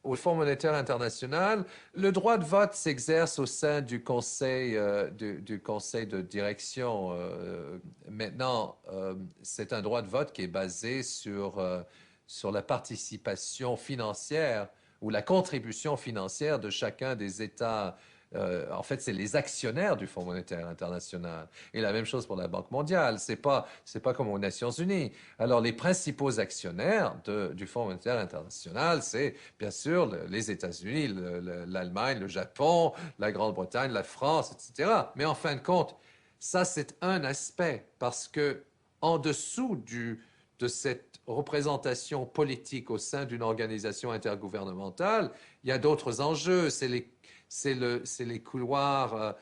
au Fonds monétaire international. Le droit de vote s'exerce au sein du conseil, du conseil de direction. Maintenant, c'est un droit de vote qui est basé sur la participation financière ou la contribution financière de chacun des États. En fait, c'est les actionnaires du Fonds monétaire international. Et la même chose pour la Banque mondiale. C'est pas comme aux Nations unies. Alors, les principaux actionnaires du Fonds monétaire international, c'est bien sûr les États-Unis, l'Allemagne, le Japon, la Grande-Bretagne, la France, etc. Mais en fin de compte, ça, c'est un aspect parce que en dessous de cette représentation politique au sein d'une organisation intergouvernementale, il y a d'autres enjeux. C'est les couloirs,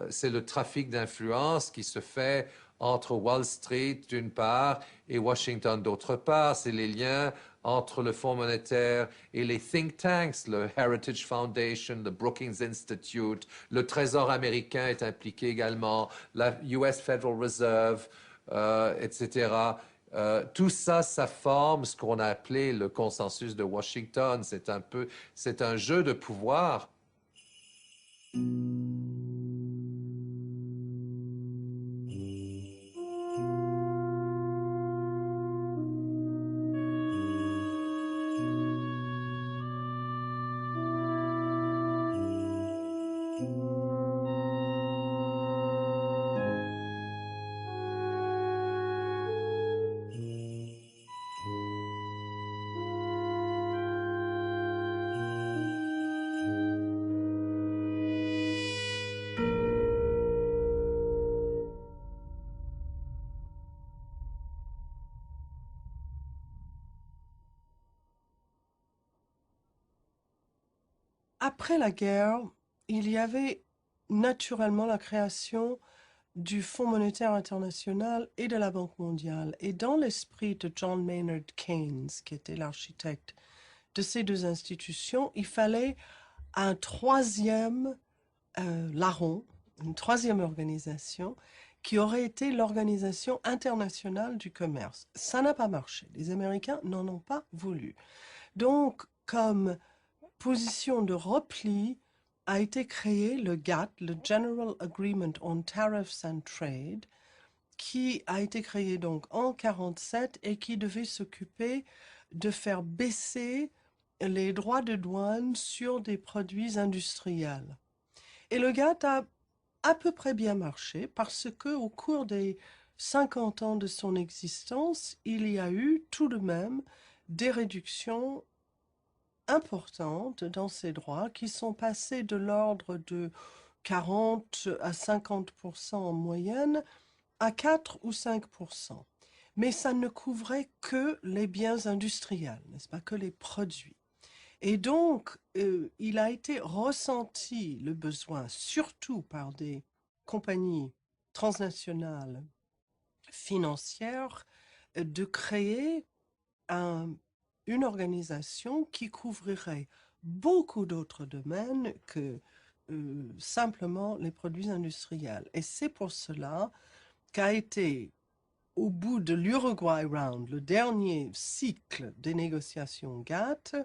c'est le trafic d'influence qui se fait entre Wall Street d'une part et Washington d'autre part. C'est les liens entre le Fonds monétaire et les think tanks, le Heritage Foundation, le Brookings Institute, le Trésor américain est impliqué également, la US Federal Reserve, etc. Tout ça, ça forme ce qu'on a appelé le consensus de Washington. C'est un jeu de pouvoir. Après la guerre, il y avait naturellement la création du Fonds monétaire international et de la Banque mondiale. Et dans l'esprit de John Maynard Keynes, qui était l'architecte de ces deux institutions, il fallait un troisième larron, une troisième organisation qui aurait été l'Organisation internationale du commerce. Ça n'a pas marché. Les Américains n'en ont pas voulu. Donc, comme position de repli, a été créé le GATT, le General Agreement on Tariffs and Trade, qui a été créé donc en 1947 et qui devait s'occuper de faire baisser les droits de douane sur des produits industriels. Et le GATT a à peu près bien marché parce que au cours des 50 ans de son existence, il y a eu tout de même des réductions importantes dans ces droits qui sont passés de l'ordre de 40 à 50% en moyenne à 4 ou 5%. Mais ça ne couvrait que les biens industriels, n'est-ce pas, que les produits. Et donc, il a été ressenti le besoin, surtout par des compagnies transnationales financières, de créer une organisation qui couvrirait beaucoup d'autres domaines que simplement les produits industriels. Et c'est pour cela qu'a été, au bout de l'Uruguay Round, le dernier cycle des négociations GATT,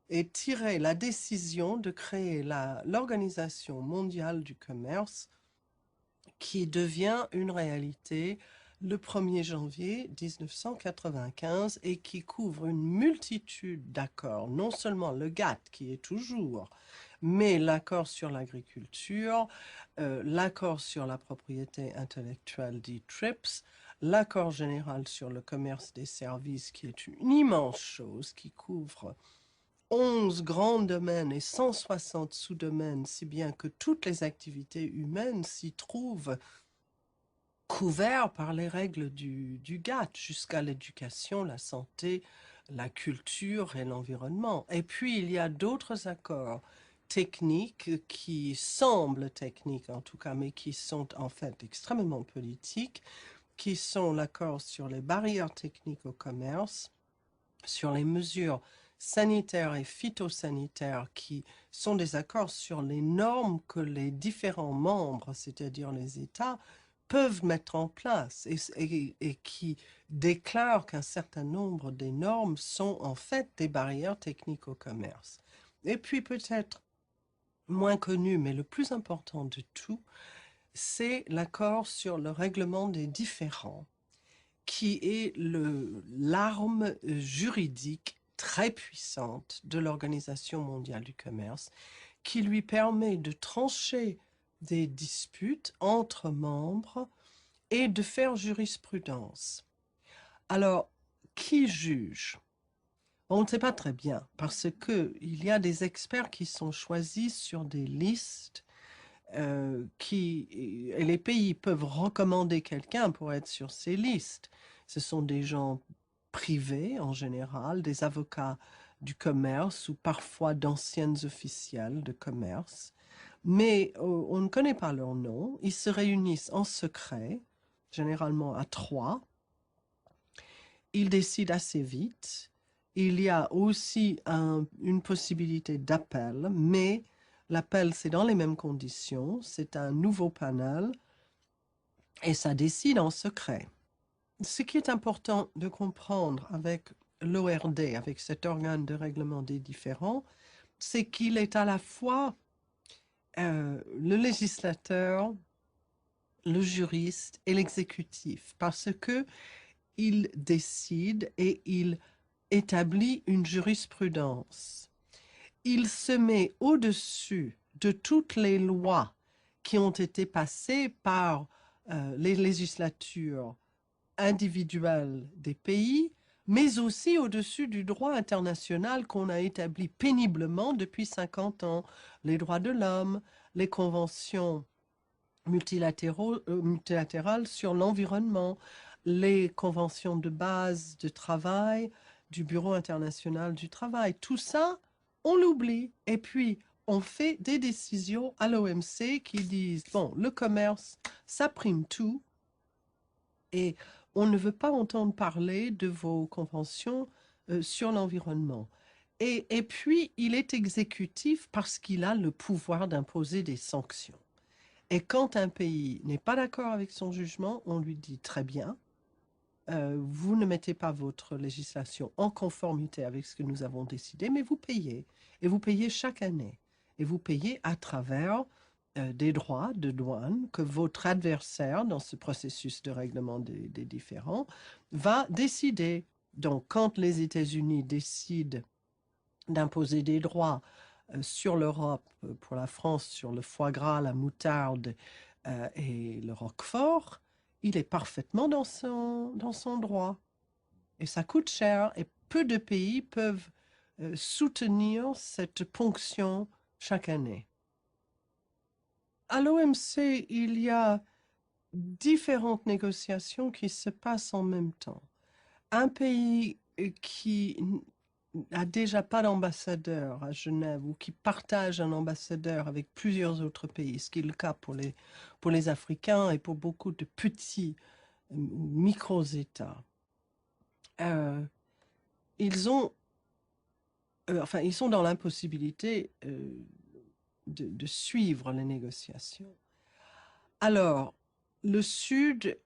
est tirée la décision de créer l'Organisation mondiale du commerce qui devient une réalité le 1er janvier 1995 et qui couvre une multitude d'accords, non seulement le GATT qui est toujours, mais l'accord sur l'agriculture, l'accord sur la propriété intellectuelle dit TRIPS, l'accord général sur le commerce des services qui est une immense chose qui couvre 11 grands domaines et 160 sous-domaines, si bien que toutes les activités humaines s'y trouvent couvertes par les règles du GATT, jusqu'à l'éducation, la santé, la culture et l'environnement. Et puis, il y a d'autres accords techniques qui semblent techniques en tout cas, mais qui sont en fait extrêmement politiques, qui sont l'accord sur les barrières techniques au commerce, sur les mesures sanitaires et phytosanitaires qui sont des accords sur les normes que les différents membres, c'est-à-dire les États, peuvent mettre en place et qui déclarent qu'un certain nombre des normes sont en fait des barrières techniques au commerce. Et puis peut-être moins connu, mais le plus important de tout, c'est l'accord sur le règlement des différends, qui est l'arme juridique très puissante de l'Organisation mondiale du commerce, qui lui permet de trancher des disputes entre membres et de faire jurisprudence. Alors, qui juge? On ne sait pas très bien, parce qu'il y a des experts qui sont choisis sur des listes et les pays peuvent recommander quelqu'un pour être sur ces listes. Ce sont des gens privés en général, des avocats du commerce ou parfois d'anciennes officielles de commerce, mais on ne connaît pas leur nom. Ils se réunissent en secret, généralement à 3. Ils décident assez vite. Il y a aussi une possibilité d'appel, mais l'appel, c'est dans les mêmes conditions. C'est un nouveau panel et ça décide en secret. Ce qui est important de comprendre avec l'ORD, avec cet organe de règlement des différends, c'est qu'il est à la fois le législateur, le juriste et l'exécutif, parce que il décide et il établit une jurisprudence. Il se met au-dessus de toutes les lois qui ont été passées par les législatures individuelles des pays, mais aussi au-dessus du droit international qu'on a établi péniblement depuis 50 ans. Les droits de l'homme, les conventions multilatérales sur l'environnement, les conventions de base de travail du Bureau international du travail. Tout ça, on l'oublie. Et puis, on fait des décisions à l'OMC qui disent, bon, le commerce, ça prime tout. Et on ne veut pas entendre parler de vos conventions sur l'environnement. Et puis, il est exécutif parce qu'il a le pouvoir d'imposer des sanctions. Et quand un pays n'est pas d'accord avec son jugement, on lui dit très bien, vous ne mettez pas votre législation en conformité avec ce que nous avons décidé, mais vous payez. Et vous payez chaque année. Et vous payez à travers des droits de douane que votre adversaire, dans ce processus de règlement des différends, va décider. Donc, quand les États-Unis décident d'imposer des droits sur l'Europe, pour la France, sur le foie gras, la moutarde et le roquefort, il est parfaitement dans son droit. Et ça coûte cher et peu de pays peuvent soutenir cette ponction chaque année. À l'OMC, il y a différentes négociations qui se passent en même temps. Un pays qui a déjà pas d'ambassadeur à Genève ou qui partage un ambassadeur avec plusieurs autres pays, ce qui est le cas pour les Africains et pour beaucoup de petits micro-États. Ils sont dans l'impossibilité de suivre les négociations. Alors, le Sud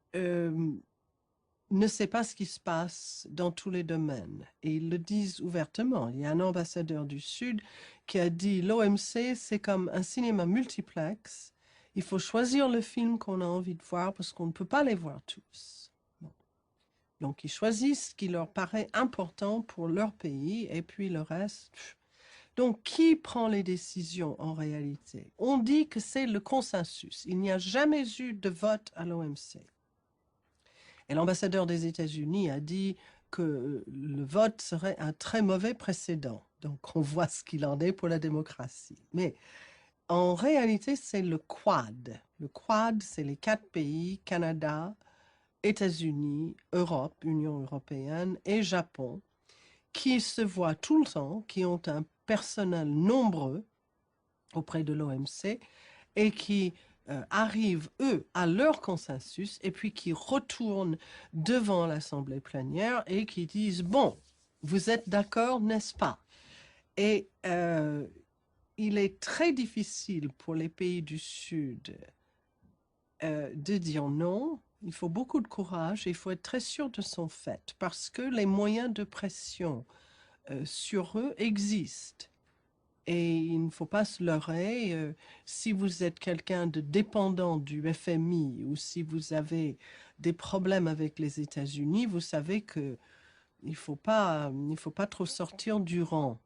ne sait pas ce qui se passe dans tous les domaines. Et ils le disent ouvertement. Il y a un ambassadeur du Sud qui a dit l'OMC, c'est comme un cinéma multiplex. Il faut choisir le film qu'on a envie de voir parce qu'on ne peut pas les voir tous. Bon. Donc, ils choisissent ce qui leur paraît important pour leur pays et puis le reste. Donc, qui prend les décisions en réalité? On dit que c'est le consensus. Il n'y a jamais eu de vote à l'OMC. Et l'ambassadeur des États-Unis a dit que le vote serait un très mauvais précédent. Donc, on voit ce qu'il en est pour la démocratie. Mais en réalité, c'est le Quad. Le Quad, c'est les 4 pays, Canada, États-Unis, Europe, Union européenne et Japon, qui se voient tout le temps, qui ont un personnel nombreux auprès de l'OMC et qui arrivent, eux, à leur consensus et puis qui retournent devant l'Assemblée plénière et qui disent, bon, vous êtes d'accord, n'est-ce pas? Et il est très difficile pour les pays du Sud de dire non. Il faut beaucoup de courage et il faut être très sûr de son fait parce que les moyens de pression sur eux existent. Et il ne faut pas se leurrer. Si vous êtes quelqu'un de dépendant du FMI ou si vous avez des problèmes avec les États-Unis, vous savez que il faut pas trop sortir du rang.